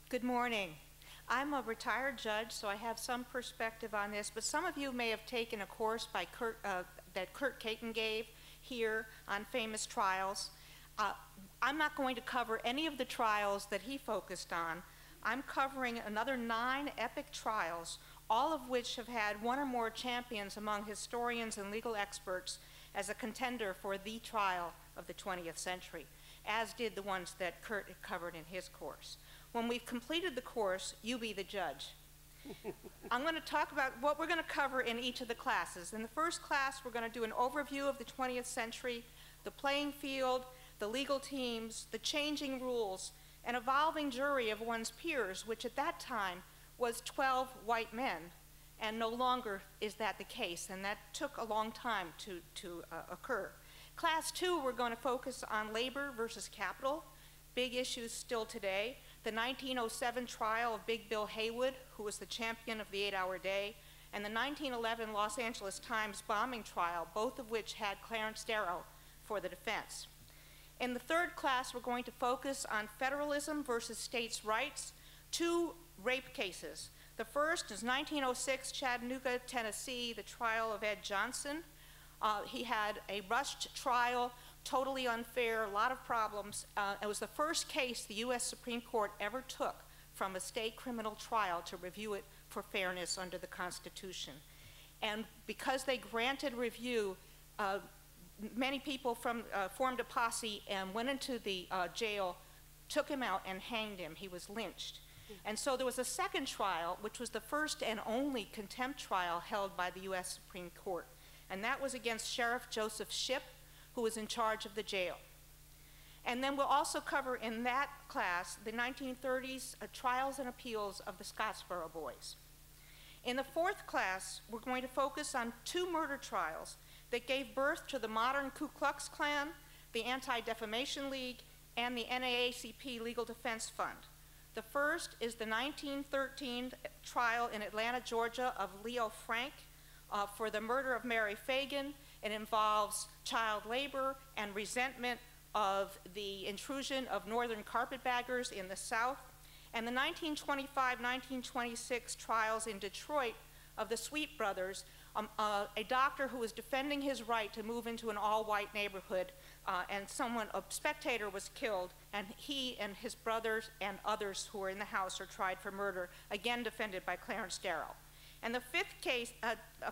Good morning. I'm a retired judge, so I have some perspective on this, but some of you may have taken a course by that Kurt Caton gave here on famous trials. I'm not going to cover any of the trials that he focused on. I'm covering another 9 epic trials, all of which have had one or more champions among historians and legal experts as a contender for the trial of the 20th century, as did the ones that Kurt covered in his course. When we've completed the course, you be the judge. I'm going to talk about what we're going to cover in each of the classes. In the first class, we're going to do an overview of the 20th century, the playing field, the legal teams, the changing rules, an evolving jury of one's peers, which at that time was 12 white men, and no longer is that the case, and that took a long time to occur. Class 2, we're going to focus on labor versus capital, big issues still today. The 1907 trial of Big Bill Haywood, who was the champion of the 8-hour day, and the 1911 Los Angeles Times bombing trial, both of which had Clarence Darrow for the defense. In the third class, we're going to focus on federalism versus states' rights, 2 rape cases. The first is 1906, Chattanooga, Tennessee, the trial of Ed Johnson. He had a rushed trial, totally unfair, a lot of problems. It was the first case the U.S. Supreme Court ever took from a state criminal trial to review it for fairness under the Constitution. And because they granted review, many people formed a posse and went into the jail, took him out and hanged him. He was lynched. And so there was a second trial, which was the first and only contempt trial held by the U.S. Supreme Court. And that was against Sheriff Joseph Shipp, who was in charge of the jail. And then we'll also cover in that class the 1930s trials and appeals of the Scottsboro Boys. In the fourth class, we're going to focus on 2 murder trials that gave birth to the modern Ku Klux Klan, the Anti-Defamation League, and the NAACP Legal Defense Fund. The first is the 1913 trial in Atlanta, Georgia of Leo Frank for the murder of Mary Fagan. It involves child labor and resentment of the intrusion of northern carpetbaggers in the South. And the 1925-1926 trials in Detroit of the Sweet brothers, a doctor who was defending his right to move into an all-white neighborhood, and a spectator was killed, and he and his brothers and others who were in the house are tried for murder, again defended by Clarence Darrow. And the fifth case,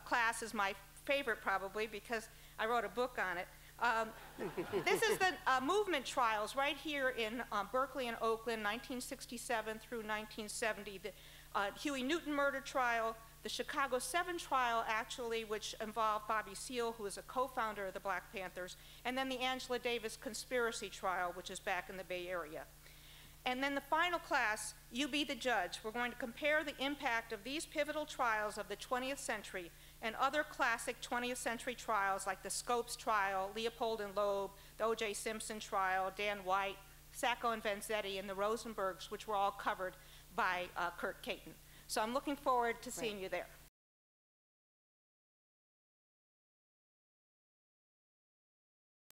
class is my favorite probably because I wrote a book on it. This is the movement trials right here in Berkeley and Oakland, 1967 through 1970. The Huey Newton murder trial, the Chicago 7 trial actually, which involved Bobby Seale, who was a co-founder of the Black Panthers, and then the Angela Davis conspiracy trial, which is back in the Bay Area. And then the final class, you be the judge. We're going to compare the impact of these pivotal trials of the 20th century and other classic 20th century trials like the Scopes trial, Leopold and Loeb, the O.J. Simpson trial, Dan White, Sacco and Vanzetti, and the Rosenbergs, which were all covered by Kurt Caton. So I'm looking forward to seeing you there.